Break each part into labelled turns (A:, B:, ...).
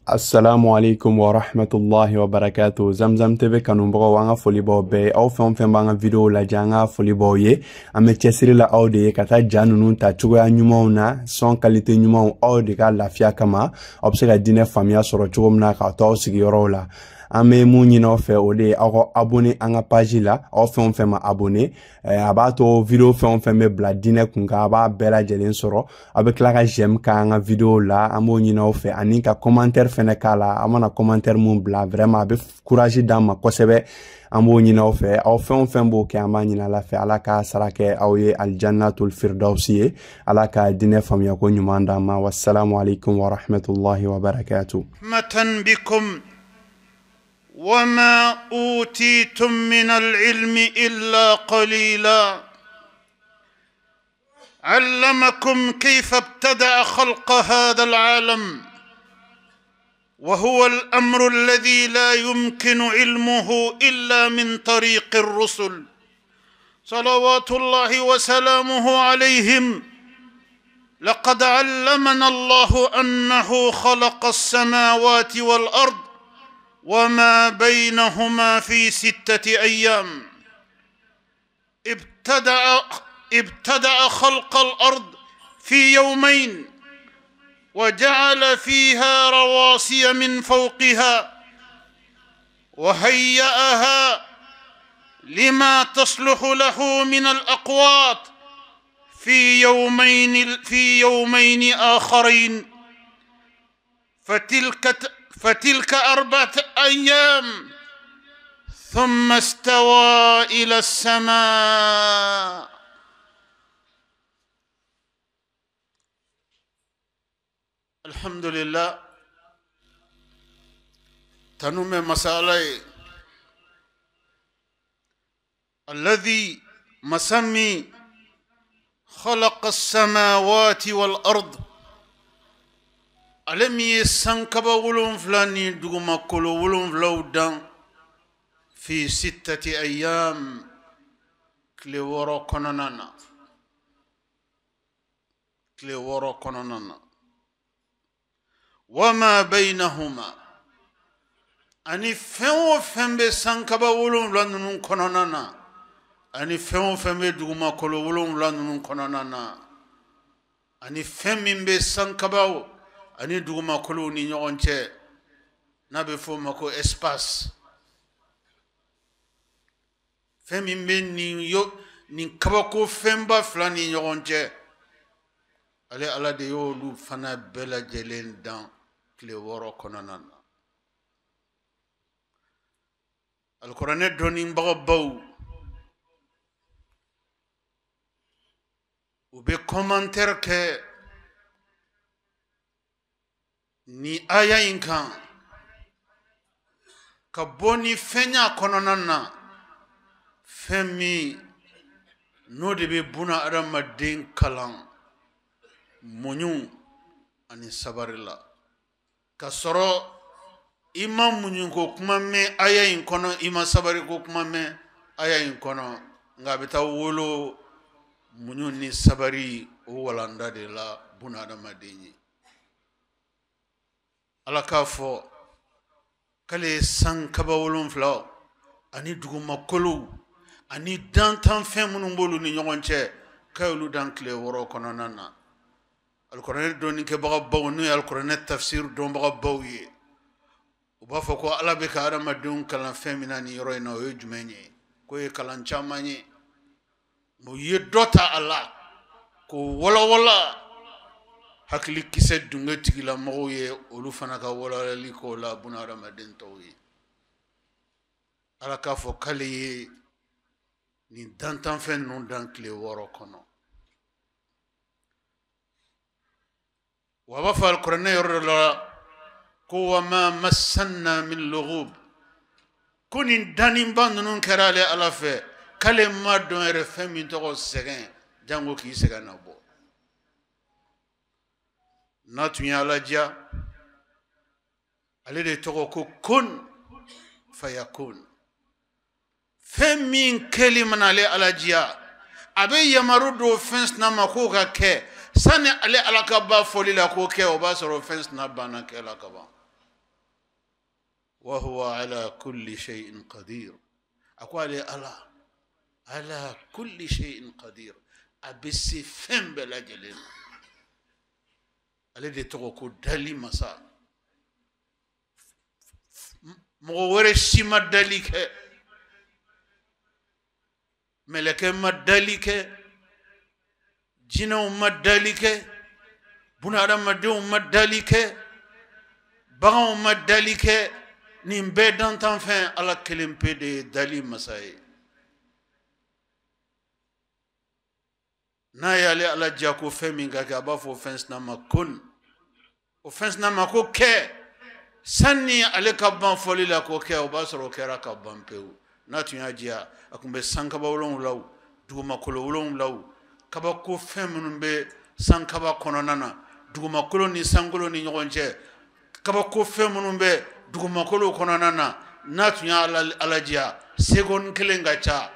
A: Assalamu alaikum wa rahmatullahi wa barakatuh. Zamzam TV kanumbaga wanga folibaw be aw fɛn fɛn b'an ka video lajɛ an ka folibaw ye. An bɛ cɛsiri la aw de ye ka taa ja ninnu ta cogoya ɲumanw na, son qualité ɲumanw aw de ka lafiya kama. Aw bɛ se ka diinɛ faamuya sɔrɔ cogo min na ka to aw sigiyɔrɔw la. An bɛ mun ɲini aw fɛ o de ye aw ka abonné an ka page la. Aw fɛn fɛn ma abonné a b'a to video fɛn fɛn bɛ bila diinɛ kun kan a b'a bɛɛ lajɛlen sɔrɔ. Aw bɛ tila ka j'aime k'an ka video la. An b'o ɲini aw fɛ ani ka commentaire fɛnɛ k'a la. A mana commentaire mun bila vraiment a bɛ courage d'an ma kosɛbɛ. An b'o ɲini aw fɛ. Aw fɛn fɛn b'o kɛ an b'a ɲini Ala fɛ Ala ka sara kɛ aw ye aljannatul firdausi ye. Ala ka diinɛ faamuya ko ɲuman d'an ma. Wassalamu alaikum wa rahmatullahi wa barakatuh.
B: رحمة بكم وما أوتيتم من العلم إلا قليلا علمكم كيف ابتدأ خلق هذا العالم وهو الأمر الذي لا يمكن علمه إلا من طريق الرسل صلوات الله وسلامه عليهم. لقد علمنا الله أنه خلق السماوات والأرض وما بينهما في 6 أيام. ابتدأ خلق الأرض في يومين وجعل فيها رواسي من فوقها وهيأها لما تصلح له من الأقوات في يومين آخرين. فتلك 4 أيام ثم استوى إلى السماء. الحمد لله. تنم مسألة الذي مسمي خلق السماوات والأرض ألم يسنكب ولون فلاني دوما كل ولون فلودان في 6 أيام كليورو كونانانا وما بينهما أني فين فين بسنكب ولون فلاني كونانانا أني فين فين دوما كل ولون فلاني كونانانا أني فين من بسنكب ani duguma kolo ni ɲɔgɔn cɛ n'a bɛ fɔ o ma ko espace. Fɛn min bɛ nin kabako fɛnba fila ni ɲɔgɔn cɛ ale Ala de y'olu fana bɛɛ lajɛlen dan tile 6 kɔnɔna na. Alikuranɛ dɔnnibagabaw u bɛ commentaire kɛ ni aya in kan ka bɔ ni fɛnya kɔnɔna na fɛn min n'o de bɛ buna adamaden kalan muɲu ani sabari la ka sɔrɔ i ma muɲu ko kuma mɛn aya in kɔnɔ i ma sabari ko kuma mɛn aya in kɔnɔ nka a bɛ taa wolo muɲu ni sabari o walanda de la buna adamaden ye. Ala k'a fɔ k'ale san kaba 7 ani dugumakolo ani dantanfɛn minnu b'olu ni ɲɔgɔn cɛ k'a y'olu dan tile 6 kɔnɔna na. Alikuranɛ dɔnnikɛbagabaw n'o ye alikuranɛ tafsir dɔnbagabaw ye u b'a fɔ ko Ala bɛ ka adamadenw kalan fɛn min na nin yɔrɔ in na o ye jumɛn ye k'o ye kalan caman ye u ye dɔ ta a la k'o walawala hakili kisɛ dunge tigilamɔgɔw ye olu fana ka walawalali k'o la buna adamaden tɔw ye. Ala k'a fɔ k'ale ye nin dantanfɛn ninnu dan tile 6 kɔnɔ. Wa b'a fɔ alikuranɛ yɔrɔ dɔ la ko wa ma massanna min lughub ko nin daninba ninnu kɛra ale Ala fɛ k'ale ma dɔn yɛrɛ fɛn min tɔgɔ sɛgɛn jango k'i sɛgɛn na bɔ. n'a tun ye Ala diya ale de tɔgɔ ko kun fayakun. Fɛn min kɛli mana ale Ala diya a bɛ yamaru do fɛn sina ma k'o ka kɛ sani ale Ala ka ba fɔli la k'o kɛ o b'a sɔrɔ fɛn sina banna kɛ la ka ban. وهو على كل شيء قدير أقول الله على كل شيء قدير أبسي فهم بلا جلين الذي تقول دالي مسا مغورشي مداليك ملك مداليك جنو مداليك بنادم مدو مداليك بغاو مداليك نيمبي دانتان فين على كلمة دي دالي مساي نايالي على جاكو فمينغا كابافو فنس نما كن وفنس نما كو كي سني على كابان فولي لاكو كي وباسرو كيرا كابان بيو ناتو ياجيا اكم بي سانكابا ولون لو دوما كولو ولون لو كاباكو فمن بي سانكابا كونونانا دوما كولو ني سانكولو ني نيغونجي كاباكو فمن بي دوما كولو كونونانا ناتو يا على جيا سيغون كلينغا تشا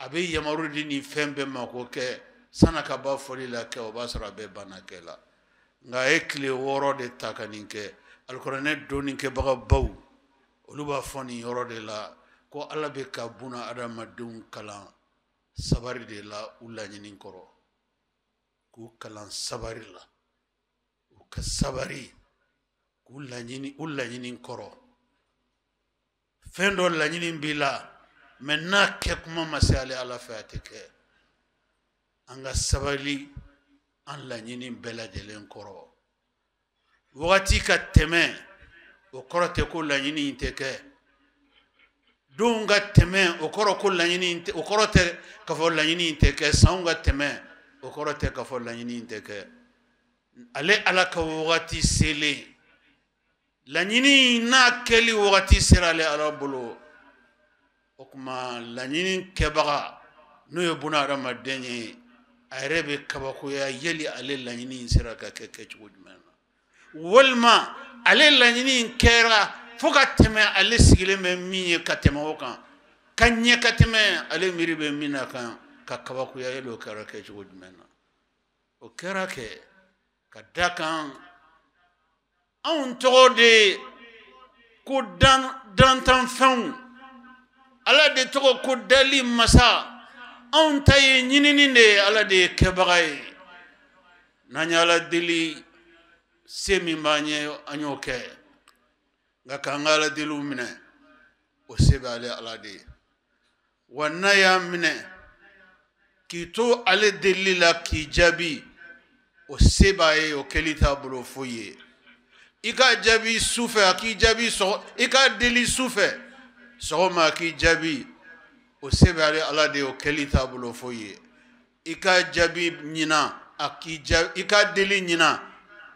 B: abe yamarudi ni fembe makoke sana kaba foli la ke obasra be banakela nga ekle woro de takaninke alkorane doninke baga baw oluba foni yoro de la ko alla be kabuna adama dun kalan sabari de la ulla nyinin koro ku kalan sabari la u ka sabari ku ulla nyinin koro fendo la nyinin bila maintenant kekuma masale ala fatike anga sabali an la nyini bela jelen koro wati ka teme o korote ko la nyini inteke dunga teme o koro ko la nyini o korote ka fo la nyini inteke saunga teme o korote ka fo la nyini inteke ale ala ka wati sele la nyini na keli wati serale ala bolo okuma lañinin kebaga no yobuna rama denye arebe kabako ya yeli ale lañinin siraka keke chugudmena walma ale lañinin kera foka teme ale sigile me miye katema okan kanye kateme ale miribe mina kan ka kabako ya yelo kera ke chugudmena o kera ke kadakan on tode ko dan tan fon ala de togo ko dali masa on tay nyinini de ala de kebagay nanyala dili semi manye anyoke ngakangala dilu mine o sebale ala de wanaya mine kito ale dili la ki jabi o sebaye o kelita bulo foye ika jabi soufe aki jabi so ika dili soufe soma ki jabi o sebale ala de o kelita bulo foye ika jabi nyina aki jabi ika deli nyina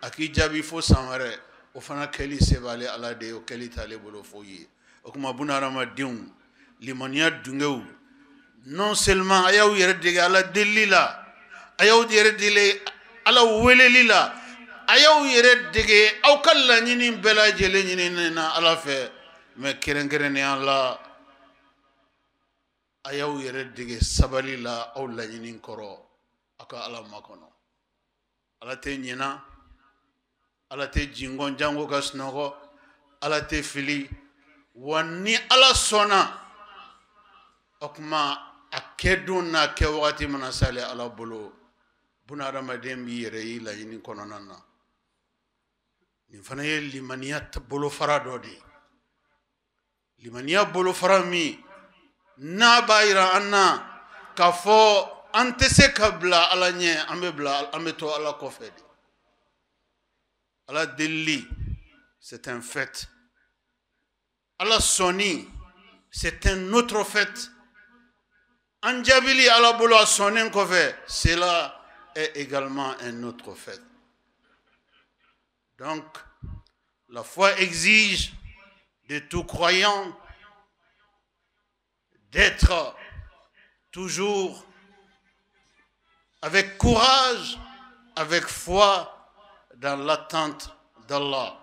B: aki jabi fo samare o fana keli sebale ala de o kelita le bulo foye o kuma bunara ma diun limaniya dungew non seulement ayaw yere de ala deli la ayaw yere dele ala weleli la ayaw yere de aw kala nyini bela jele nyini na ala fe mais kerenkerene Allah ayaw yere dige sabali la aw la nyinin koro aka ala makono ala te nyina ala te jingon jango kasnogo ala te fili wani ala sona okma akedun na ke wakati manasale ala bolo buna ramaden bi yere yi la nyinin kono nanna ni fana ye limaniyat bolo farado di limaniya bolo farami na bayira anna kafo antese kabla ala nye ambe bla ambe to ala kofedi ala deli c'est un fait ala soni c'est un autre fait anjabili ala bolo sonen kofe cela est également un autre fait donc la foi exige de tout croyant d'être toujours avec courage, avec foi dans l'attente d'Allah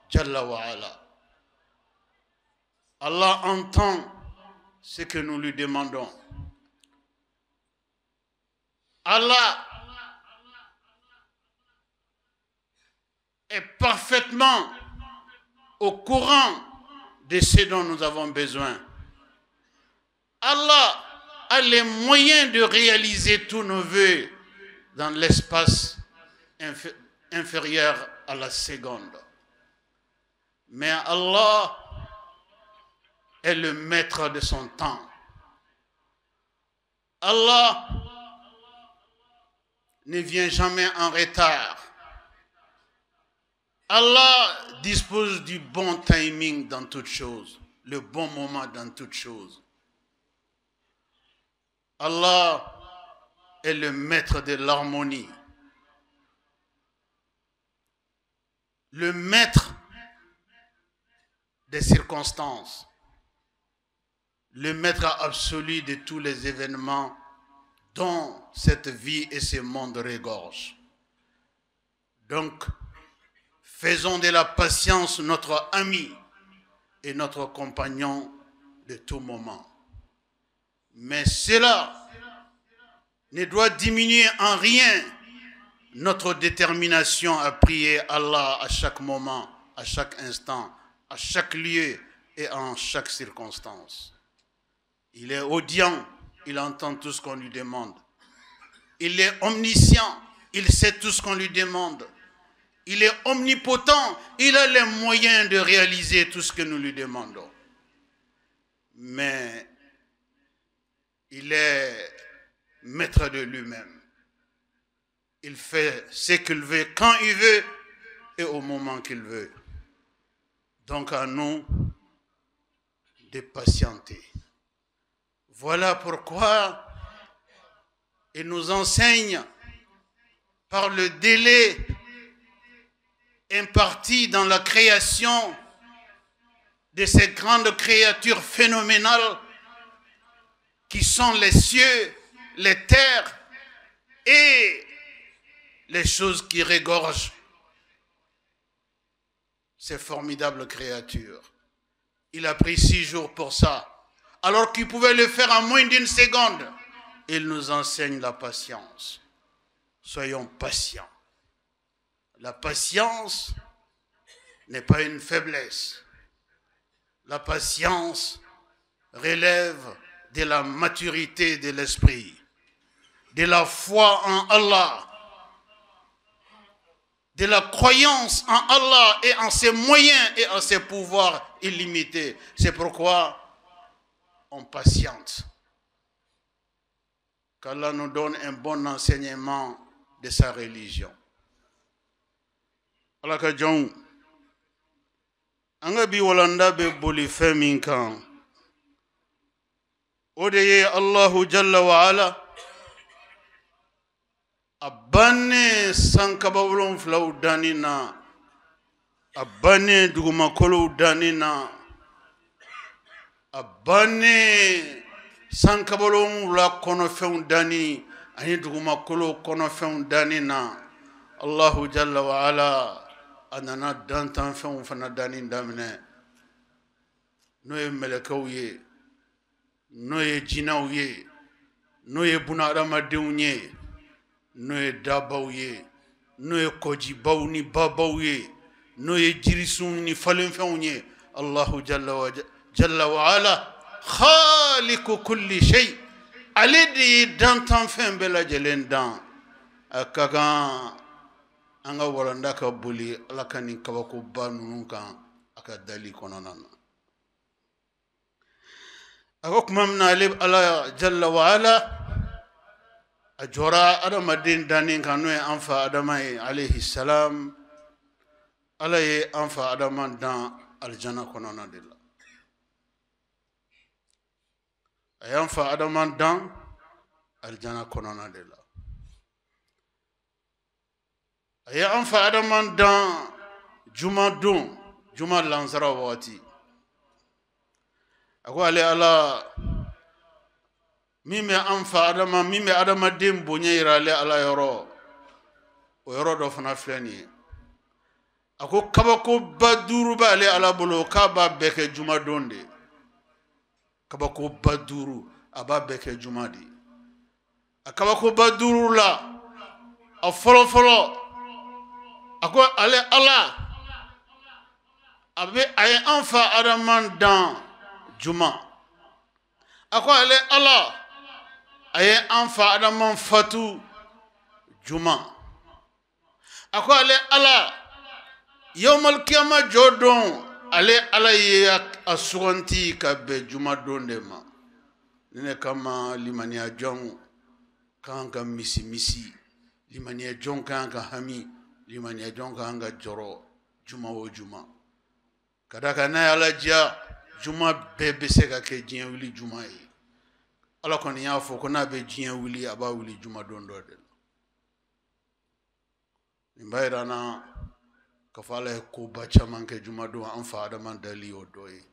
B: Jalla wa Ala. Allah entend ce que nous lui demandons. Allah est parfaitement au courant de ce dont nous avons besoin. Allah a les moyens de réaliser tous nos vœux dans l'espace inférieur à la seconde. Mais Allah est le maître de son temps. Allah ne vient jamais en retard. Allah dispose du bon timing dans toutes choses, le bon moment dans toutes choses. Allah est le maître de l'harmonie, le maître des circonstances, le maître absolu de tous les événements dont cette vie et ce monde regorgent. Donc, faisons de la patience notre ami et notre compagnon de tout moment. Mais cela ne doit diminuer en rien notre détermination à prier Allah à chaque moment, à chaque instant, à chaque lieu et en chaque circonstance. Il est audient, il entend tout ce qu'on lui demande. Il est omniscient, il sait tout ce qu'on lui demande. Il est omnipotent, il a les moyens de réaliser tout ce que nous lui demandons. Mais il est maître de lui-même. Il fait ce qu'il veut, quand il veut et au moment qu'il veut. Donc à nous de patienter. Voilà pourquoi il nous enseigne par le délai imparti dans la création de ces grandes créatures phénoménales qui sont les cieux, les terres et les choses qui regorgent ces formidables créatures. Il a pris 6 jours pour ça, alors qu'il pouvait le faire en moins d'1 seconde. Il nous enseigne la patience. Soyons patients. La patience n'est pas une faiblesse. La patience relève de la maturité de l'esprit, de la foi en Allah, de la croyance en Allah et en ses moyens et en ses pouvoirs illimités. C'est pourquoi on patiente. Qu'Allah nous donne un bon enseignement de sa religion. Allah ka jɔnw an ka bi walanda bɛ boli fɛn min kan o de ye Allahu jalla wa ala a bannen sankaba 7 danni na a bannen dugumakolow danni na a bannen sankaba 7 kɔnɔfɛnw danni ani dugumakolow kɔnɔfɛnw danni na Allahu jalla wa ala a nana dantanfɛnw fana danni daminɛ n'o ye mɛlɛkɛw ye n'o ye jinɛw ye n'o ye bunahadamadenw ye n'o ye dabaw ye n'o ye kɔjibaw ni babaw ye n'o ye jirisunw ni falenfɛnw ye Allahu jalla wa ala khaliqu kulli shay ale de ye dantanfɛn bɛɛ lajɛlen dan a ka kan an ka walanda ka boli Ala ka nin kabakoba ninnu kan a ka dali kɔnɔna na. A ko tuma min na ale Ala jalla wa ala a jɔra adamaden dannen kan n'o ye an fa Adama ye alayhi salam. Ala ye an fa Adama dan alijana kɔnɔna de la. A y'an fa Adama dan alijana kɔnɔna de la. A ye an fa Adama dan juma don, juma lansara wagati. A ko ale Ala min bɛ an fa Adama, min bɛ adamaden bonya yira ale Ala yɔrɔ, o yɔrɔ dɔ fana filɛ nin ye. A ko kabakoba 5 b'ale Ala bolo k'a b'a bɛɛ kɛ juma don de. Kabakoba 5 a b'a bɛɛ kɛ juma de. A kabakoba 5 la a fɔlɔ fɔlɔ a ko ale Ala aye anfa adaman dan juma ako ale Allah aye anfa adaman fatu juma ako ale Allah yawmal qiyamah jodon ale ala ye asuganti ka be juma don de ma ne kama limaniya jong kan ka misi limaniya jong kan ka hami limaniya jong kan ka joro juma o juma kadaka na ala dia juma bebe se ka ke jien wili juma yi ala koni ya fo ko na be jien wili aba wili juma don do de imbairana ka fala ko bacha manke juma do an fa adaman dali o doyi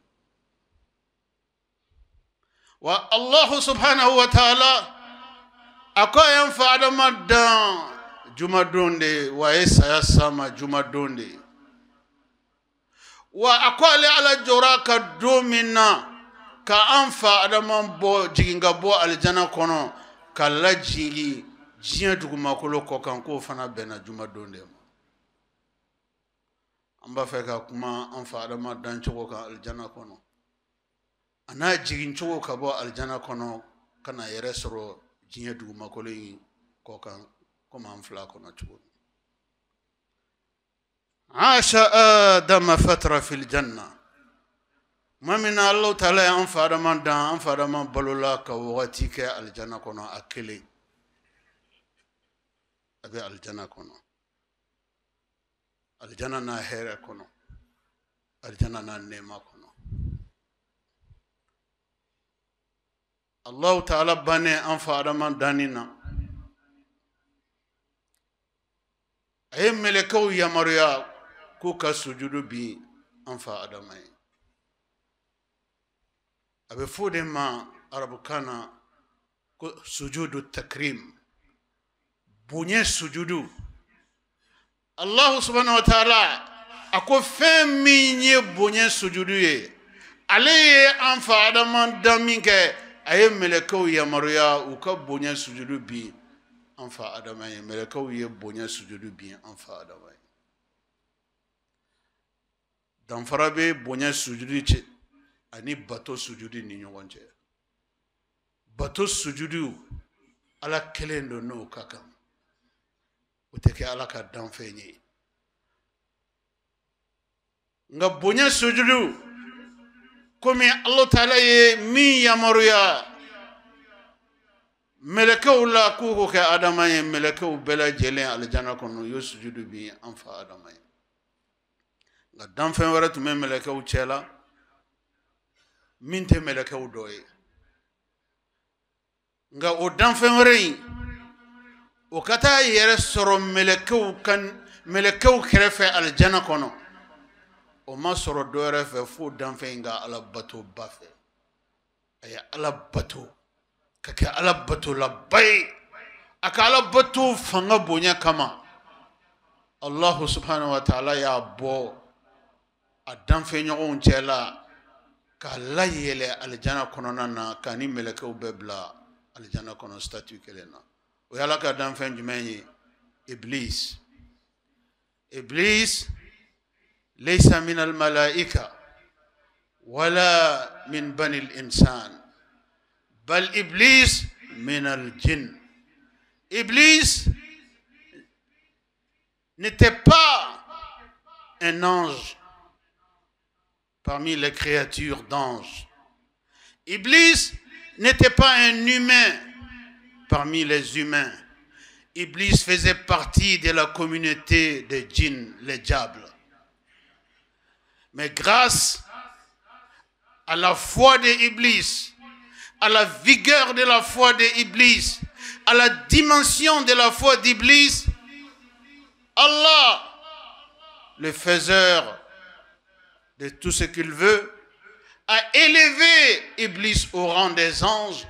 B: wa Allah subhanahu wa ta'ala akoyan fa adaman dan juma donde wa esa sama juma donde wa akwale ala joraka domina ka anfa adaman bo jiginga bo aljana kono kala jingi jiya duguma kolo kokan ko fana bena juma donde amba feka kuma anfa adaman dan chogo ka aljana kono ana jigin chogo ka bo aljana kono kana yere soro jiya duguma kolo kokan kuma anfla kono chogo عاش آدم فترة في الجنة ما من الله تعالى أنفر من دان أنفر من بلولا كواتيك الجنة كنا أكلي أبي الجنة كنا الجنة نهر كنا الجنة نعمة كنا الله تعالى بني أنفر من دانينا أي ملكو يمريا kuka sujudu bi anfa adamai abe fode ma arabu kana ko sujudu takrim bunye sujudu Allah subhanahu wa ta'ala ako feminye bunye sujudu ye ale anfa adaman daminke aye meleko yamaruya uka bunye sujudu bi anfa adamai meleko ye bunye sujudu bi anfa adamai dan farabe bonya sujudi ce ani bato sujudi ni ɲɔgɔn cɛ bato sujudi ala kelen do no kaka o tɛ kɛ ala ka danfɛn ye nga bonya sujudi komi Allah taala ye min yamaruya melekɛw la k'u ko kɛ adama ye melekɛw bɛɛ lajɛlen aljana kɔnɔ yo sujudi bi an fa adama ye nga danfɛn wɛrɛ tun bɛ melekɛw cɛla min tɛ melekɛw dɔ ye nga o danfɛn wɛrɛ in o ka taa yɛrɛ sɔrɔ melekɛw kɛrɛfɛ aljana kɔnɔ o ma sɔrɔ dɔ wɛrɛ fɛ fo danfɛn in ka ala bato ba fɛ a ye ala bato ka kɛ ala bato la ba ye a ka ala bato fanga bonya kama Allah subhanahu wa ta'ala y'a bɔ a danfɛn ɲɔgɔnw cɛla k'a layɛlɛ aljana kɔnɔna na k'a ni melekɛw bɛɛ bila aljana kono statut kelen na o yala ka danfɛn jumɛn ye iblis laysa min al malaika wala min bani al insan bal iblis min al jinn. Iblis n'était pas un ange parmi les créatures d'anges. Iblis n'était pas un humain parmi les humains. Iblis faisait partie de la communauté des djinns, les diables. Mais grâce à la foi d'Iblis, à la vigueur de la foi d'Iblis, à la dimension de la foi d'Iblis, Allah, le faiseur de tout ce qu'il veut, a élevé Iblis au rang des anges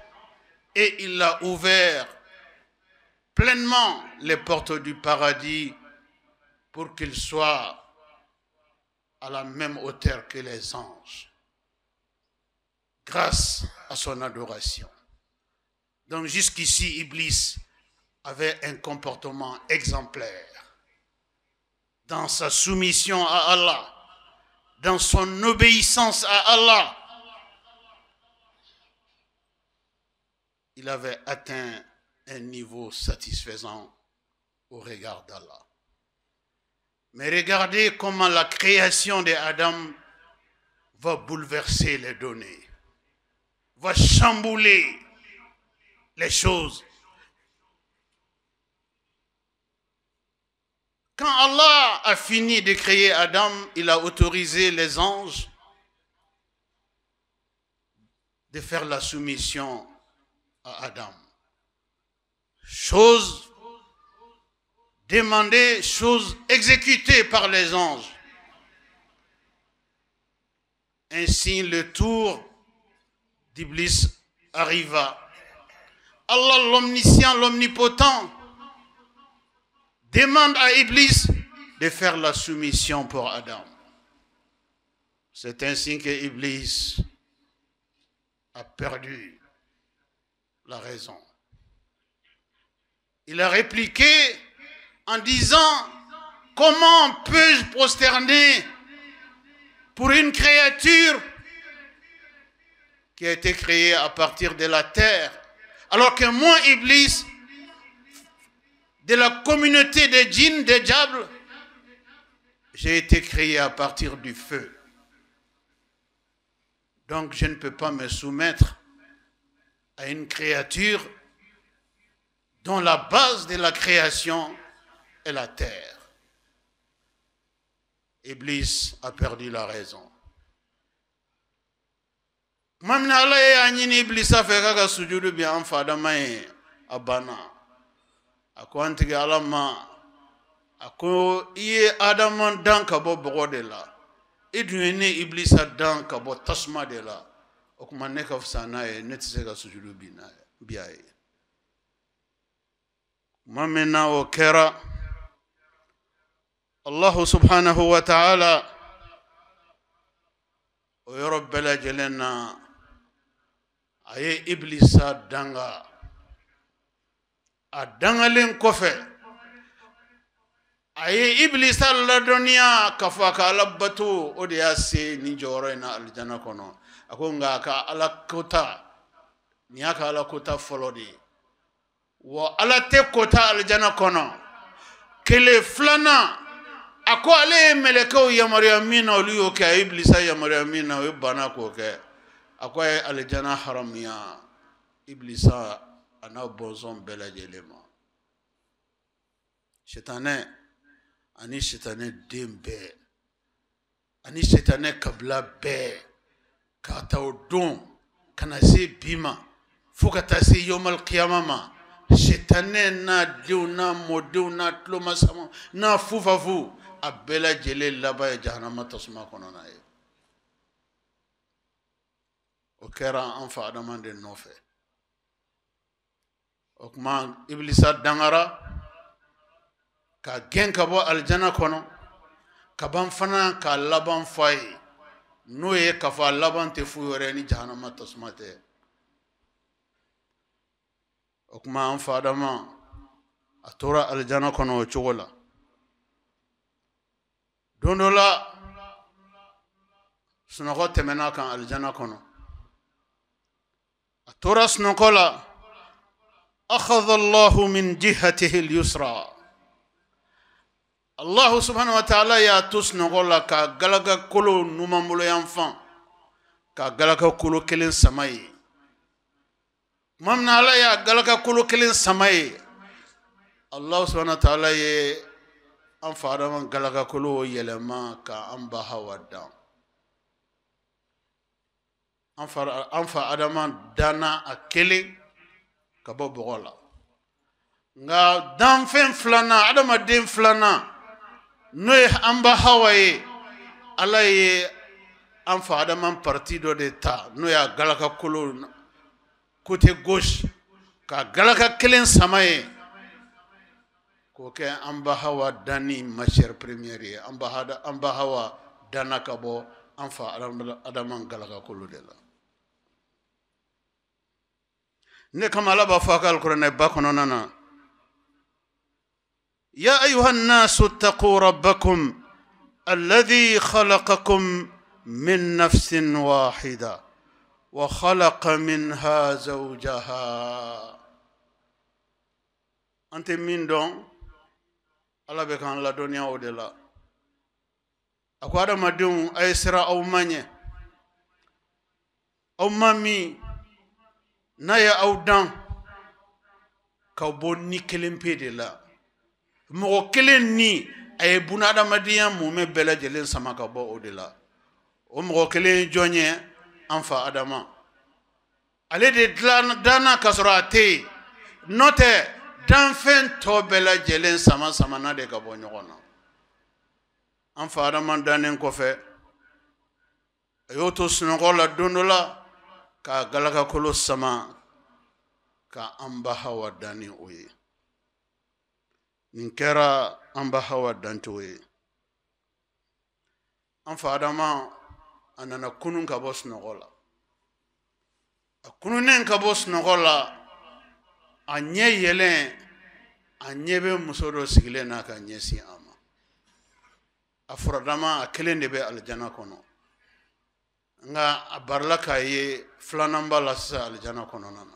B: et il a ouvert pleinement les portes du paradis pour qu'il soit à la même hauteur que les anges grâce à son adoration. Donc jusqu'ici, Iblis avait un comportement exemplaire dans sa soumission à Allah, dans son obéissance à Allah, il avait atteint un niveau satisfaisant au regard d'Allah. Mais regardez comment la création d'Adam va bouleverser les données, va chambouler les choses. Quand Allah a fini de créer Adam, il a autorisé les anges de faire la soumission à Adam. Chose demandée, chose exécutée par les anges. Ainsi, le tour d'Iblis arriva. Allah, l'omniscient, l'omnipotent, demande à Iblis de faire la soumission pour Adam. C'est ainsi que Iblis a perdu la raison. Il a répliqué en disant: comment peux-je prosterner pour une créature qui a été créée à partir de la terre, alors que moi, Iblis, de la communauté des djinns, des diables, j'ai été créé à partir du feu. Donc je ne peux pas me soumettre à une créature dont la base de la création est la terre. Iblis a perdu la raison. Même Allah a Iblis a fait que sujudu bien en fadamaye abana. Ako antigi alama ako iye Adam dan ka bo bogo de la idune Iblis dan ka bo tasma de la o kuma ne ka fsana e ne tse ka sujudu bina biaye mamena o kera Allah subhanahu wa ta'ala o yoro bela jelena aye Iblis danga a dangalen kofe aye Iblis la dunya kafa ka alabato o de yase ni joro na aljana kono akonga ka ala kota ni aka ala kota folodi wa ala te kota aljana kono kele flana ako ale meleko ya maryamina oliyo ka Iblis ya maryamina we bana ko ke ako aljana haramia Iblis ana bonzon bela jelema shetane ani shetane dembe ani shetane kabla be kata odon kana se bima fukata se yomal qiyamama shetane na diuna moduna tloma sama na fufafu abela jele laba jahannama tasma konona e o kera anfa adamande nofe okman Iblisa dangara ka gen ka bo aljana kono ka ban fana ka laban fay no ye ka fa laban te fu yore ni jahannama tasmate okman an fadama atora aljana kono chogola dondola sunoko temena kan aljana kono atora sunokola أخذ الله من جهته اليسرى الله سبحانه وتعالى يا تسنغولا كغلغا كولو نومامولو ينفان كغلغا كولو كلين سماي ممنا لا يا غلغا كولو كلين سماي الله سبحانه وتعالى ي انفارما غلغا كولو يلما كأنبا هوادا انفا ادمان دانا اكلي kabo bogola nga dan fen flana adama den flana no amba hawaye alaye anfa adama partido de ta no ya galaka kolo côté gauche ka galaka kelen samaye ko ke amba hawa dani matière première amba hawa dana kabo anfa adama galaka kolo de la نكما لبا فاق القرآن باكوننا يا أيها الناس اتقوا ربكم الذي خلقكم من نفس واحدة وخلق منها زوجها. أنت من دون الله بكان لا دنيا ودلا أقوى ما دون أيسرا أو ماني أو مامي نايا أو دان كوبوني كلم بيدلا مو كلم ني أي بنادا مديا مومي بلا جلين سما كبو ودلا ومو كلم جوني أنفا أدما على دي دانا كسراتي نوتي دانفن توبلا جلين سما سما نادي كبو نيغونا أنفا أدما دانين كوفي يوتو سنغولا دوندولا ka galaka kolo sama ka amba hawa dani oye ninkera amba hawa dantoye anfa adama anana kunun ka bos nogola akununen ka bos nogola anye yele anyebe musoro sigile na ka nyesi ama afrodama akelende be aljana kono nga abarla kaye flanamba la sa aljana kononana.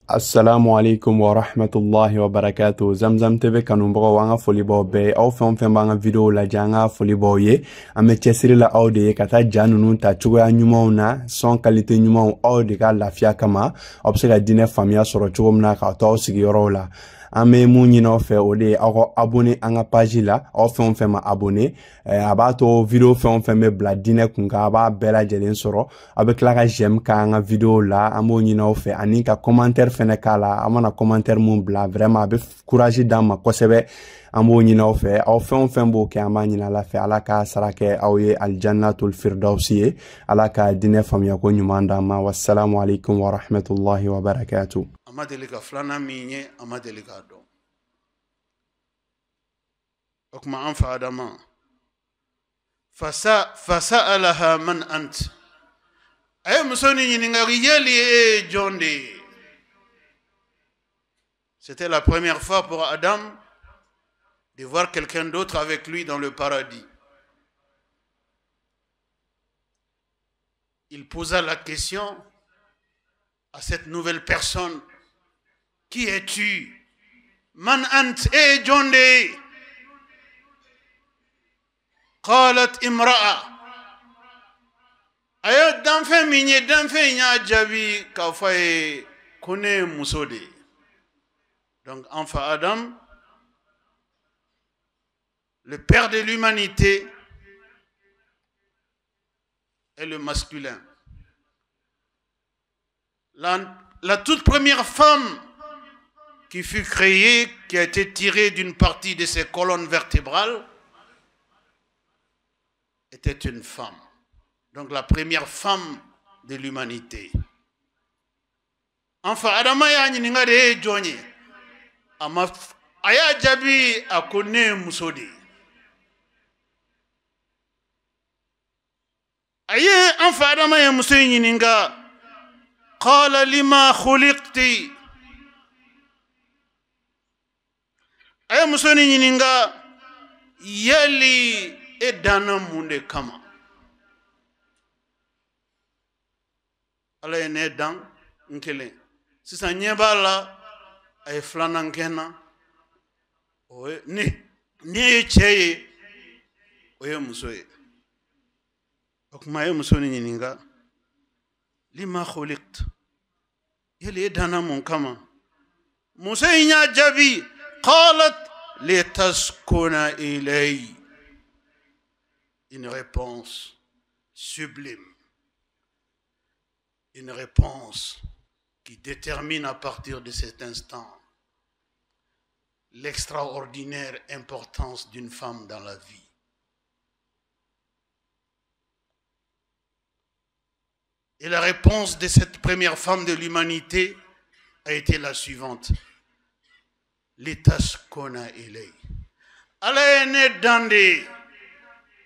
A: Assalamu alaikum wa rahmatullahi wa barakatuh. Zamzam TV kanumbaga wanga folibo be au fɛn banga video la janga folibo ye ame chesiri la aw de ye kata janunu ta cogoya ɲumanw na son qualité ɲumanw aw de ka lafiya kama aw bɛ se ka dinɛ faamuya sɔrɔ cogo min na ka to aw sigiyɔrɔw la. An bɛ mun ɲini aw fɛ o de ye aw ka abonné an ka page la aw fɛn ma abonné a b'a to video fɛn bɛ bila dinɛ kun kan a b'a bɛɛ lajɛlen sɔrɔ aw bɛ tila ka j'aime k'an ka video la an b'o ɲini aw fɛ ani ka commentaire fɛnɛ k'a la a mana commentaire mun bila vraiment a bɛ courage d'an ma kosɛbɛ an b'o ɲini aw fɛ aw fɛn b'o kɛ an b'a ɲini Ala fɛ Ala ka sara kɛ aw ye aljannatul firdausi ye Ala ka dinɛ faamuya ko ɲuman d'an ma wassalamu alaikum wa rahmatullahi wa barakatuh.
B: Amadelika flana minye amadelika do okuma anfa adama fasa'alaha man ant ay musoni yininga yeli jonde. C'était la première fois pour Adam de voir quelqu'un d'autre avec lui dans le paradis. Il posa la question à cette nouvelle personne: qui es-tu? Man ant e jonde. Qalat imra'a. Ayat danfe minye danfe nya jabi ka faye kone musode. Donc enfin Adam, le père de l'humanité, est le masculin. La toute première femme qui fut créée, qui a été tirée d'une partie de ses colonnes vertébrales, était une femme. Donc la première femme de l'humanité. Enfin, Adama ya nyinga de jonye. Ama aya jabi akone musodi. Aye enfin Adama ya musodi nyinga. Qala lima khuliqti. Aye musodi nyinga yali edana munde kama. Ala ene dan nkele. Sisa nyeba la ay flanan kena. Oye ni cheye oye musoye. Okuma ye musoni nyininga lima khuliqt. Yali edana mun kama. Musoye nya jabi qalat litaskuna ilay. Une réponse sublime. Une réponse qui détermine à partir de cet instant l'extraordinaire importance d'une femme dans la vie. Et la réponse de cette première femme de l'humanité a été la suivante. Litaskuna ilay. Ala ene dande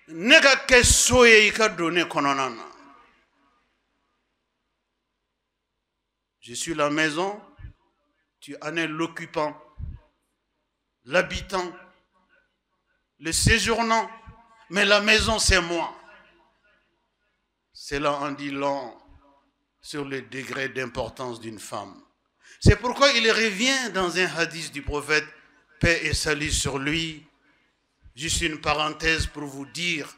B: nega kesoye ika donné kononana. Je suis la maison, tu en es l'occupant, l'habitant, le séjournant, mais la maison c'est moi. Cela en dit long sur le degré d'importance d'une femme. C'est pourquoi il revient dans un hadith du prophète, paix et salut sur lui. Juste une parenthèse pour vous dire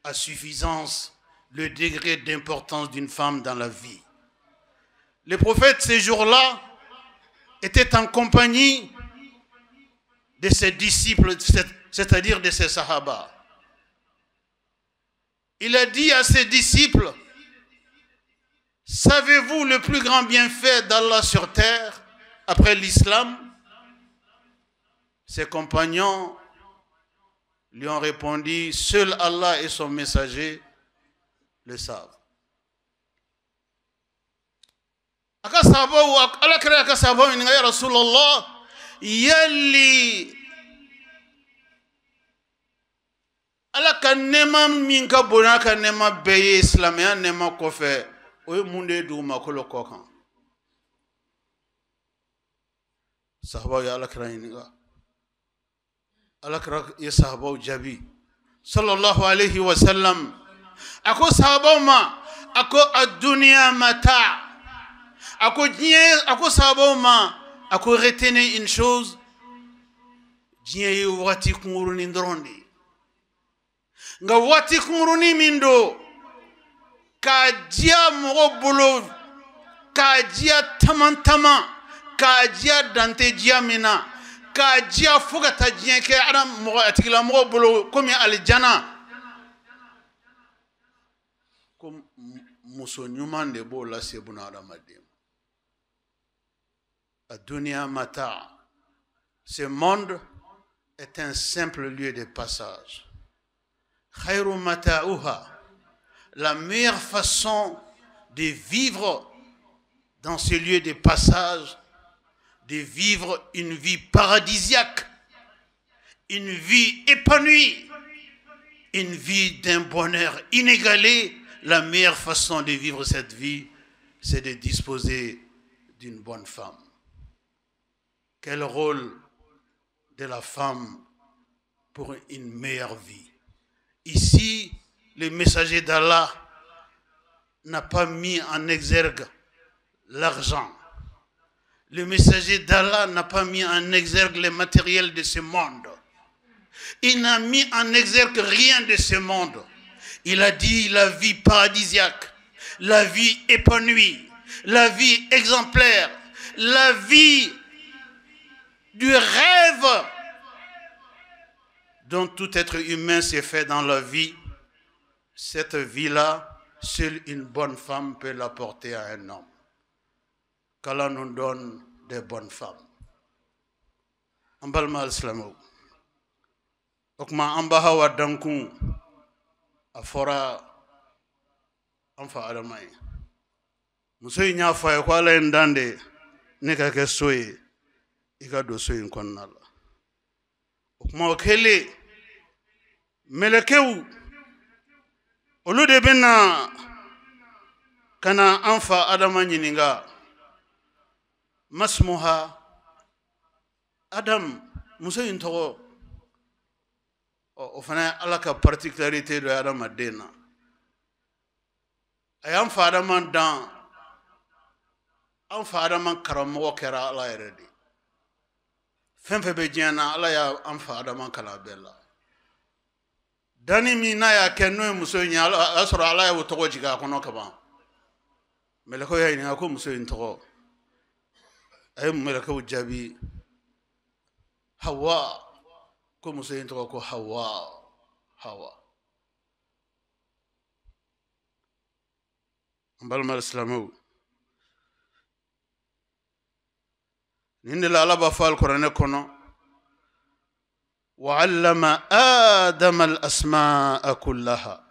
B: à suffisance le degré d'importance d'une femme dans la vie. Le prophète, ces jours-là, était en compagnie de ses disciples, c'est-à-dire de ses sahaba. Il a dit à ses disciples, savez-vous le plus grand bienfait d'Allah sur terre après l'islam? Ses compagnons lui ont répondu, seul Allah et son messager le savent. Aka sahabaw ala kira aka sahabaw ni ya Rasulullah yalli ala ka nema min ka bona ka nema beye islamia nema ko fe o munde du makolo ko kan sahabaw ya ala kira ni ga ala kira ya sahabaw jabi sallallahu alayhi wa sallam ako sahabaw ma ako ad-dunya mata' ako sababu ma ako retenez une chose, diye wati kumuruni ndrondi nga wati kumuruni mindo ka dia mogobolo ka dia tamantama ka dia dante dia mina ka dia fogata dia ke adam mo atigila mogobolo komi aljana comme muso nyuman de bo la sebuna adamade. Dunya mata. Ce monde est un simple lieu de passage. Khayru mata'uha. La meilleure façon de vivre dans ce lieu de passage, de vivre une vie paradisiaque, une vie épanouie, une vie d'un bonheur inégalé. La meilleure façon de vivre cette vie, c'est de disposer d'une bonne femme. Quel rôle de la femme pour une meilleure vie? Ici, le messager d'Allah n'a pas mis en exergue l'argent. Le messager d'Allah n'a pas mis en exergue les matériels de ce monde. Il n'a mis en exergue rien de ce monde. Il a dit la vie paradisiaque, la vie épanouie, la vie exemplaire, la vie du rêve dont tout être humain s'est fait dans la vie. Cette vie-là, seule une bonne femme peut l'apporter à un homme. Qu'Allah nous donne des bonnes femmes. Ambalma al-Islamu. Okma ambaha wa danku afora amfa adamai. Musoyi nyafa ya kwa ala ndande nika kesoye. Ika doso in konnala okuma okele melekeu olude bena kana anfa adama nyininga masmuha adam muso in togo o fana alaka particularité de adama dena ayam fa adama dan anfa adama karamo kera ala yeredi Femme bejana ala ya amfa adama kala bella dani mi na ya kenno muso nya asoro ala ya wotogo jiga kono kaba meleko ya ni ko muso intogo ay meleko jabi hawa ko muso intogo ko hawa ambal mal islamu ninde la ala ba fal qur'an kono wa 'allama adama al asma'a kullaha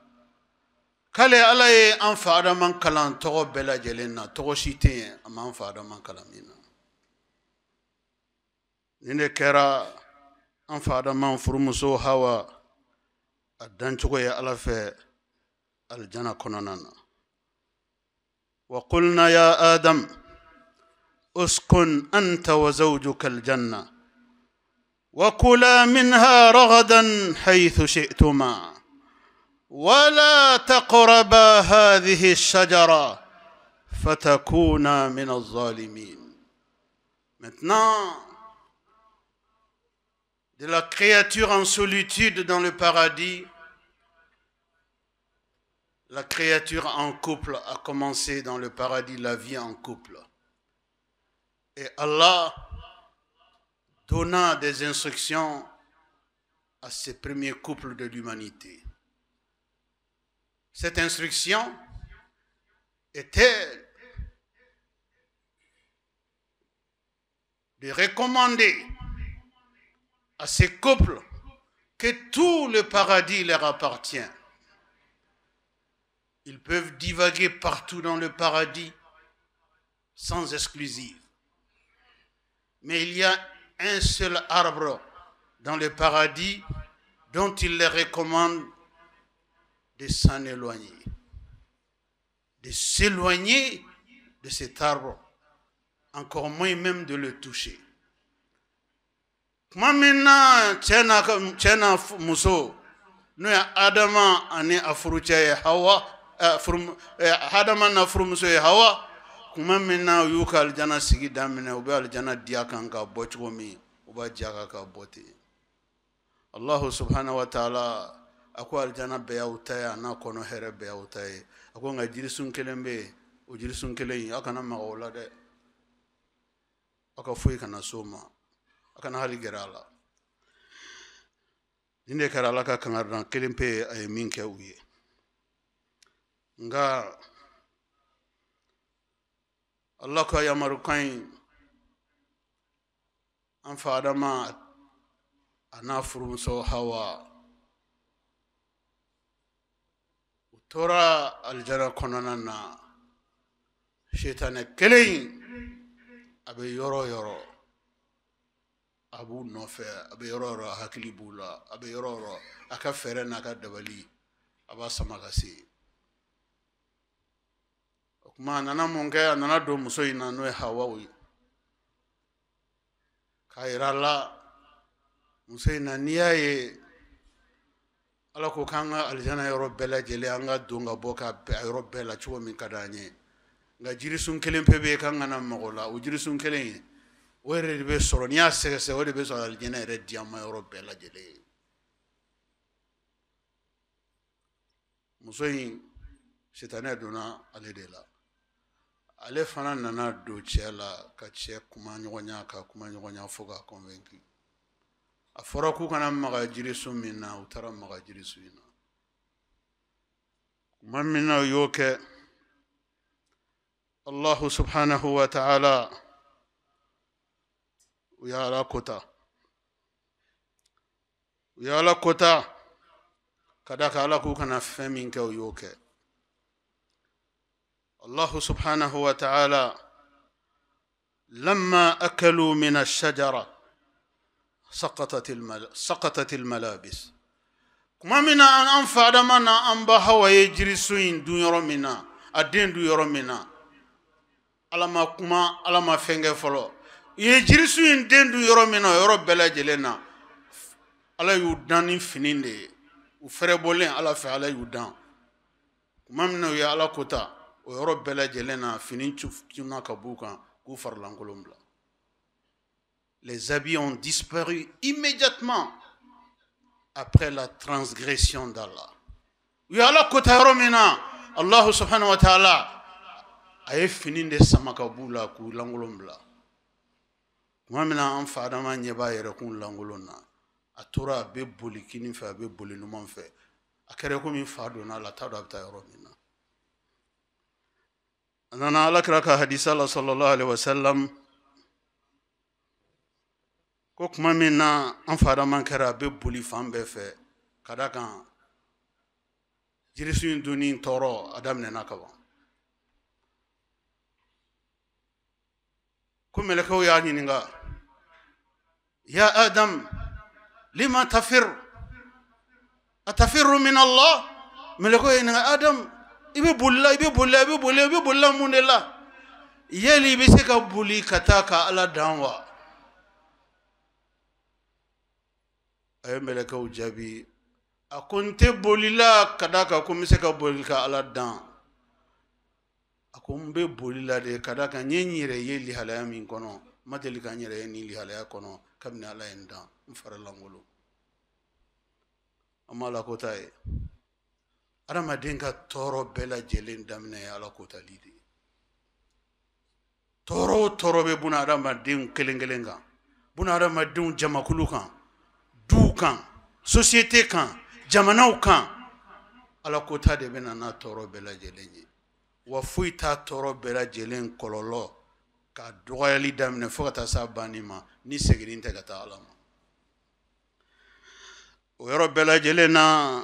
B: kale ala ye anfa adaman kalan togo bela jelenna togo shite am anfa adaman kalamina ninde kera anfa adaman furumuso hawa adan togo ya ala fe al jana kononana wa qulna ya adam اسكن أنت وزوجك الجنة وكلا منها رغدا حيث شئتما ولا تقربا هذه الشجرة فتكونا من الظالمين. Maintenant, de la créature en solitude dans le paradis, la créature en couple a commencé dans le paradis, la vie en couple. Et Allah donna des instructions à ces premiers couples de l'humanité. Cette instruction était de recommander à ces couples que tout le paradis leur appartient. Ils peuvent divaguer partout dans le paradis sans exclusive. Mais il y a un seul arbre dans le paradis dont il leur recommande de s'en éloigner, de s'éloigner de cet arbre, encore moins même de le toucher. Mamina tchena muso no ya adama ani afuruche hawa adama na furumuso hawa kuma mina yuka aljana sigi damine uba aljana diakan ka bochgo mi uba jaga ka bote. Allah subhanahu wa ta'ala ako aljana be yautaya na kono here be yautaya ako nga jirisun kelembe o jirisun kelen akana magola de aka fuyi kana soma akana hali gerala inde karala ka kangardan kelempe ay minke uye nga Allah ko yamaru kain an fadama ana furumso hawa tora aljana konana na shaytan kelen abe yoro yoro abu nofe abe yoro hakili bula abe yoro aka fere na ka dabali aba samagasi kuma nana monge nana do muso ina no hawa wi kairala muso ina niyaye ala ko kanga aljana yoro bela jele anga dunga boka yoro bela chuo min kadanye nga jirisun kelen pebe kanga na magola o jirisun kelen were be soro niya se wore be soro aljana re diama yoro bela jele muso yin sitane dona ale de la ale fana nana do chela ka che kuma nyonya ka kuma nyonya foga convaincu a fora ku kana maga jirisu minna utara maga jirisu ina kuma minna yoke Allah subhanahu wa ta'ala ya la kota kada ka ala ku kana femin ka yoke الله سبحانه وتعالى لما أكلوا من الشجرة سقطت الملابس كما منا أن أنفع دمنا أنبها ويجرسون دون يرمنا الدين دون يرمنا على ما فنجة فلو يجرسون دين دون يرمنا يرب بلا جلنا على يودان فنين دي وفربولين على فعل يودان كما منا يا على كوتا Europe bela jelena finin tuna kabuka ku farlankolomla. Les habits ont disparu immédiatement après la transgression d'Allah. Ya Allah kota romina Allah subhanahu wa ta'ala ay finin de samakabula ku langolomla. Mamina an fadama nyeba yere ku langolona atura be boli kinin fa be boli numan fe akere ko min fadona la tawda abta romina. أنا على كراك حديث الله صلى الله عليه وسلم كوك ما منا أنفر من كرا ببولي فام بفه كذا كان جريسين دونين تورو أدم نناكوا كم ملكوا يعني نعا يا آدم لما تفر أتفر من الله ملكوا يعني آدم ibe bulla munela yeli be se ka buli kataka ala danwa ay melaka ujabi akonte bolila kadaka komiseka bolika ala dan akombe bolila de kadaka nyenyire yeli halaya min kono madeli ka nyere ni li halaya kono kamna ala enda mfaralangolo amala kotaye arama denga toro bela jelen damne ala kota lidi toro be buna arama den kelengelenga buna arama den jamakulu kan du kan société kan jamanaw kan ala kota de bena na toro bela jelen wa fuita toro bela jelen kololo ka doyali damne fokata sabanima ni seginin te gata alama o yoro bela jelena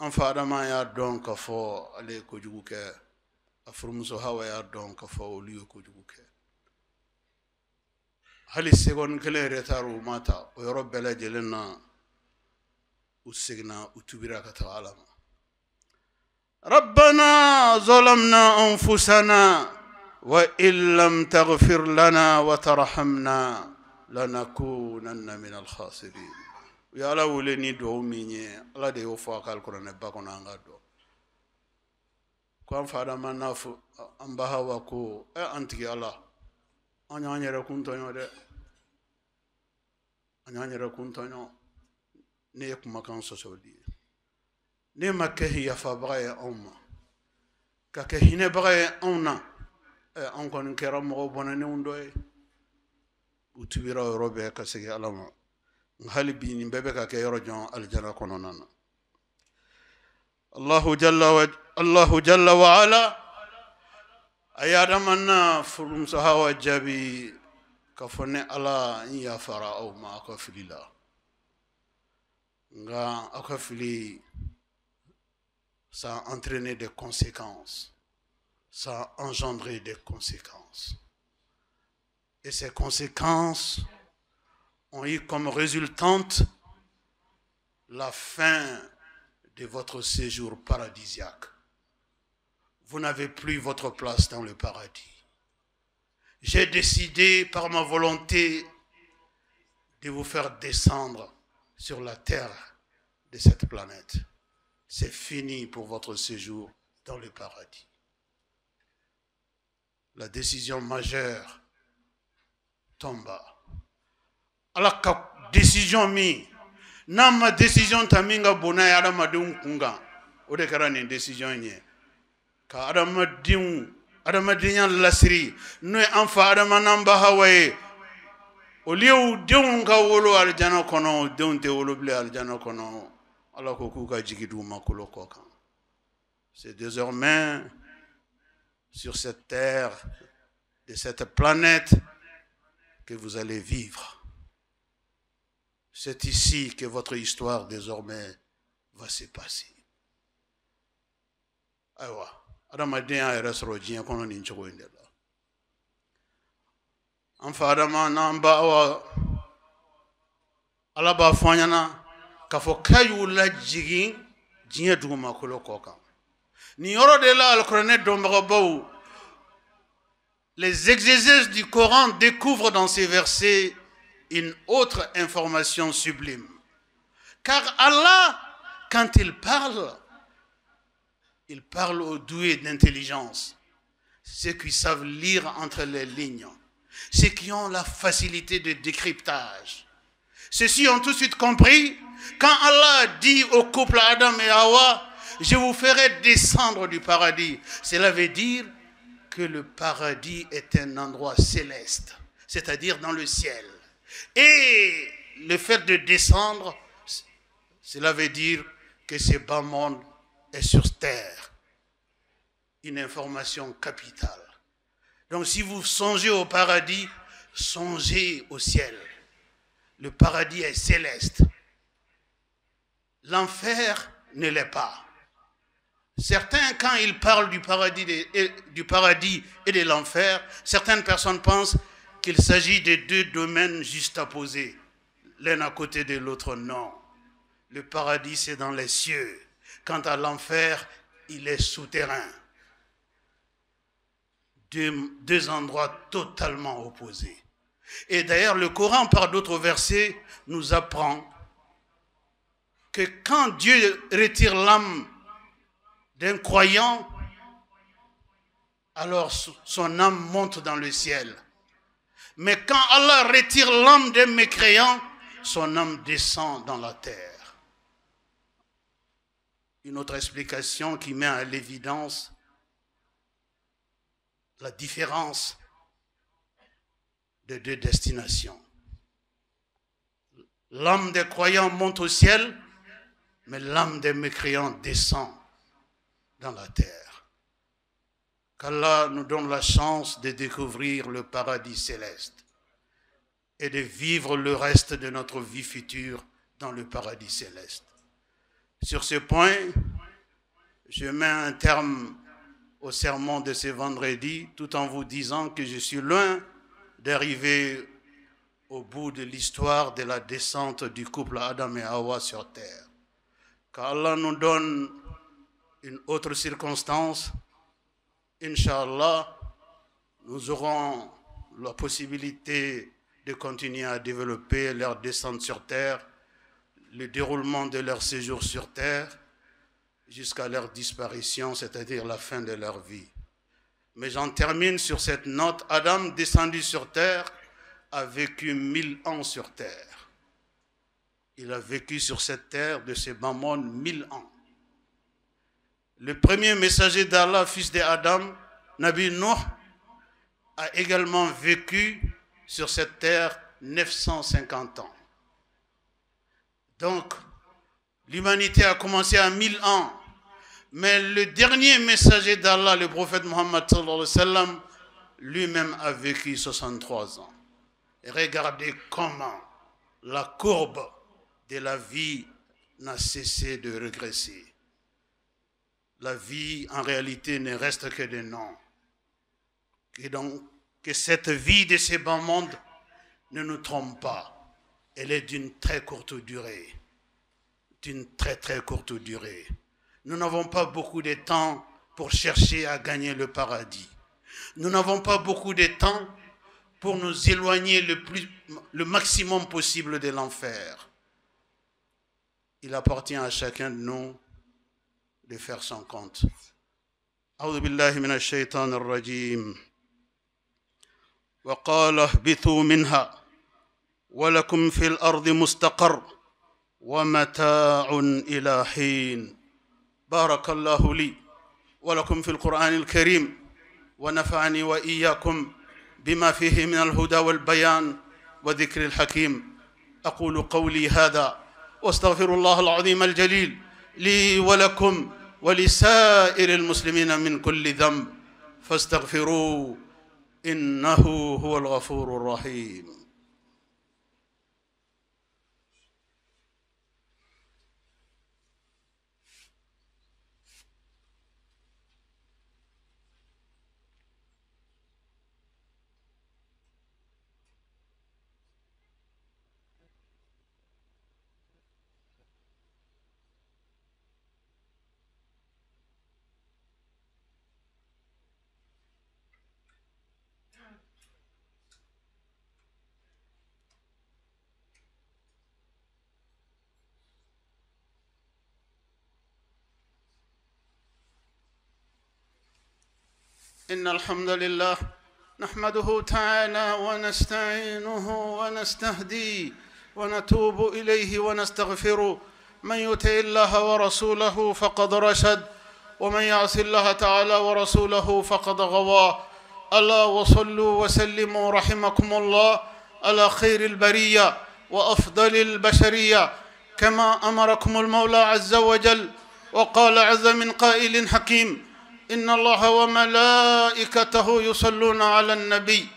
B: an fa adama ya don ka fo ale ko jugu ke afurmuso hawa ya don ka fo oliyo ko jugu ke hali segon kele retaru mata o yoro bela jelena usigna utubira ka ta alama ربنا ظلمنا أنفسنا وإن لم تغفر لنا وترحمنا لنكونن من الخاسرين يا الله ولني دو ميني الله دي وفاق القرآن باكونا انغادو كون فادا منافو امباها وكو انتي الله اني ركون تانيو دي اني ركون تانيو نيك مكان سوسودي ne ma kehi ya fa bagay umma ka kehine bagay onna on kon kera mo bonane undoy utubira robe ka sigi alama hali bi ni bebe ka ke yoro jon aljana kono nana Allah jalla wa ala ayada manna furum sahawa jabi ka fone ala ya fara o ma ka filila nga akafili. Ça a entraîné des conséquences, ça a engendré des conséquences. Et ces conséquences ont eu comme résultante la fin de votre séjour paradisiaque. Vous n'avez plus votre place dans le paradis. J'ai décidé par ma volonté de vous faire descendre sur la terre de cette planète. C'est fini pour votre séjour dans le paradis. La décision majeure tomba. Alors que décision mi, na ma décision taminga bona ya adama dun kunga. Ode kara ni décision nye. Ka adama dinya lasiri, no anfa adama namba hawaye. Oliu diunga wolo aljana kono, diunte wolo ble aljana kono. C'est désormais sur cette terre, de cette planète, que vous allez vivre. C'est ici que votre histoire désormais va se passer. Aïwa, Adamadien est ressorti, qu'on en est enfin, Adama namba awa alaba fanyana. Kafo kayu la jigin jinya duguma kolo koka ni yoro de la al-Qur'an dombabaou. Les exégèses du Coran découvrent dans ces versets une autre information sublime, car Allah, quand il parle aux doués d'intelligence, ceux qui savent lire entre les lignes, ceux qui ont la facilité de décryptage. Ceux-ci ont tout de suite compris. Quand Allah dit au couple Adam et Hawa, je vous ferai descendre du paradis, cela veut dire que le paradis est un endroit céleste, c'est-à-dire dans le ciel. Et le fait de descendre, cela veut dire que ce bas monde est sur terre. Une information capitale. Donc si vous songez au paradis, songez au ciel. Le paradis est céleste. L'enfer ne l'est pas. Certains, quand ils parlent du paradis et de l'enfer, certaines personnes pensent qu'il s'agit de deux domaines juxtaposés, l'un à côté de l'autre. Non. Le paradis, c'est dans les cieux. Quant à l'enfer, il est souterrain. Deux endroits totalement opposés. Et d'ailleurs, le Coran, par d'autres versets, nous apprend que quand Dieu retire l'âme d'un croyant, alors son âme monte dans le ciel. Mais quand Allah retire l'âme d'un mécréant, son âme descend dans la terre. Une autre explication qui met à l'évidence la différence de deux destinations. L'âme des croyants monte au ciel, mais l'âme des mécréants descend dans la terre. Qu'Allah nous donne la chance de découvrir le paradis céleste et de vivre le reste de notre vie future dans le paradis céleste. Sur ce point, je mets un terme au sermon de ce vendredi, tout en vous disant que je suis loin d'arriver au bout de l'histoire de la descente du couple Adam et Hawa sur terre. Qu'Allah nous donne une autre circonstance, Inch'Allah, nous aurons la possibilité de continuer à développer leur descente sur terre, le déroulement de leur séjour sur terre, jusqu'à leur disparition, c'est-à-dire la fin de leur vie. Mais j'en termine sur cette note. Adam, descendu sur terre, a vécu 1000 ans sur terre. Il a vécu sur cette terre de ce bas monde 1000 ans. Le premier messager d'Allah, fils d'Adam, Nabi Nuh, a également vécu sur cette terre 950 ans. Donc, l'humanité a commencé à 1000 ans. Mais le dernier messager d'Allah, le prophète Muhammad sallallahu alayhi wa sallam, lui-même a vécu 63 ans. Et regardez comment la courbe de la vie n'a cessé de régresser. La vie, en réalité, ne reste que des noms. Et donc, que cette vie de ce bas monde ne nous trompe pas. Elle est d'une très courte durée. D'une très très courte durée. Nous n'avons pas beaucoup de temps pour chercher à gagner le paradis. Nous n'avons pas beaucoup de temps pour nous éloigner le maximum possible de l'enfer. Il appartient à chacun de nous de faire son compte. A'udhu billahi minash shaitanir rajim. Wa qala ihbithu minha wa lakum fil ardi mustaqarr wa mata'un ila hin. بارك الله لي ولكم في القرآن الكريم ونفعني وإياكم بما فيه من الهدى والبيان وذكر الحكيم. أقول قولي هذا واستغفر الله العظيم الجليل لي ولكم ولسائر المسلمين من كل ذنب فاستغفروه إنه هو الغفور الرحيم. إن الحمد لله نحمده تعالى ونستعينه ونستهديه ونتوب إليه ونستغفره. من يطع الله ورسوله فقد رشد ومن يعص الله تعالى ورسوله فقد غوى. ألا وصلوا وسلموا رحمكم الله على خير البرية وأفضل البشرية كما أمركم المولى عز وجل. وقال عز من قائل حكيم: إن الله وملائكته يصلون على النبي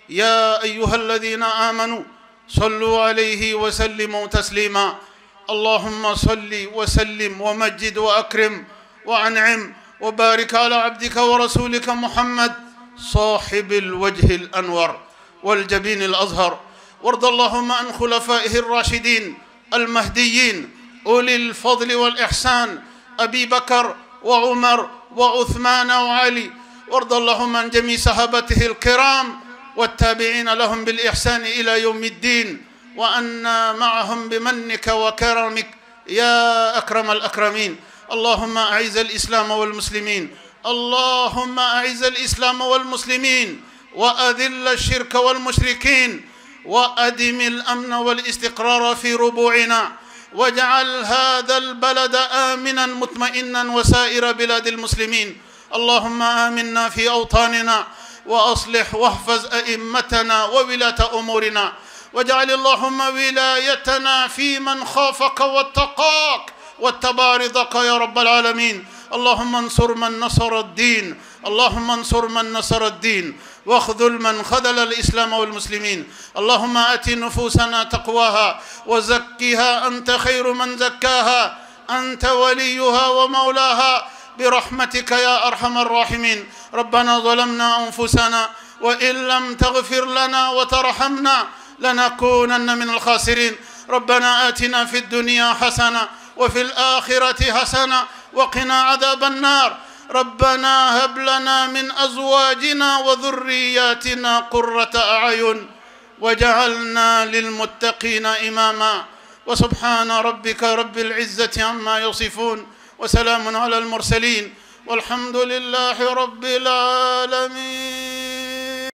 B: يا أيها الذين آمنوا صلوا عليه وسلموا تسليما. اللهم صل وسلم ومجد وأكرم وأنعم وبارك على عبدك ورسولك محمد صاحب الوجه الأنور والجبين الأزهر. وارض اللهم عن خلفائه الراشدين المهديين أولي الفضل والإحسان أبي بكر وعمر وعثمان وعلي. وارض اللهم عن جميع صحابته الكرام والتابعين لهم بالإحسان إلى يوم الدين، وأنا معهم بمنك وكرمك يا أكرم الأكرمين. اللهم أعز الإسلام والمسلمين، اللهم أعز الإسلام والمسلمين وأذل الشرك والمشركين، وأدم الأمن والاستقرار في ربوعنا، واجعل هذا البلد آمنا مطمئنا وسائر بلاد المسلمين. اللهم آمنا في أوطاننا، وأصلح واحفظ أئمتنا وولاة أمورنا، واجعل اللهم ولايتنا في من خافك واتقاك واتبع رضاك يا رب العالمين. اللهم انصر من نصر الدين، اللهم انصر من نصر الدين، واخذل من خذل الإسلام والمسلمين. اللهم آت نفوسنا تقواها وزكها، أنت خير من زكاها، أنت وليها ومولاها، برحمتك يا أرحم الراحمين. ربنا ظلمنا أنفسنا، وإن لم تغفر لنا وترحمنا لنكونن من الخاسرين. ربنا آتنا في الدنيا حسنة وفي الآخرة حسنة وقنا عذاب النار. ربنا هب لنا من أزواجنا وذرياتنا قرة أعين وجعلنا للمتقين إماما. وسبحان ربك رب العزة عما يصفون، وسلام على المرسلين، والحمد لله رب العالمين.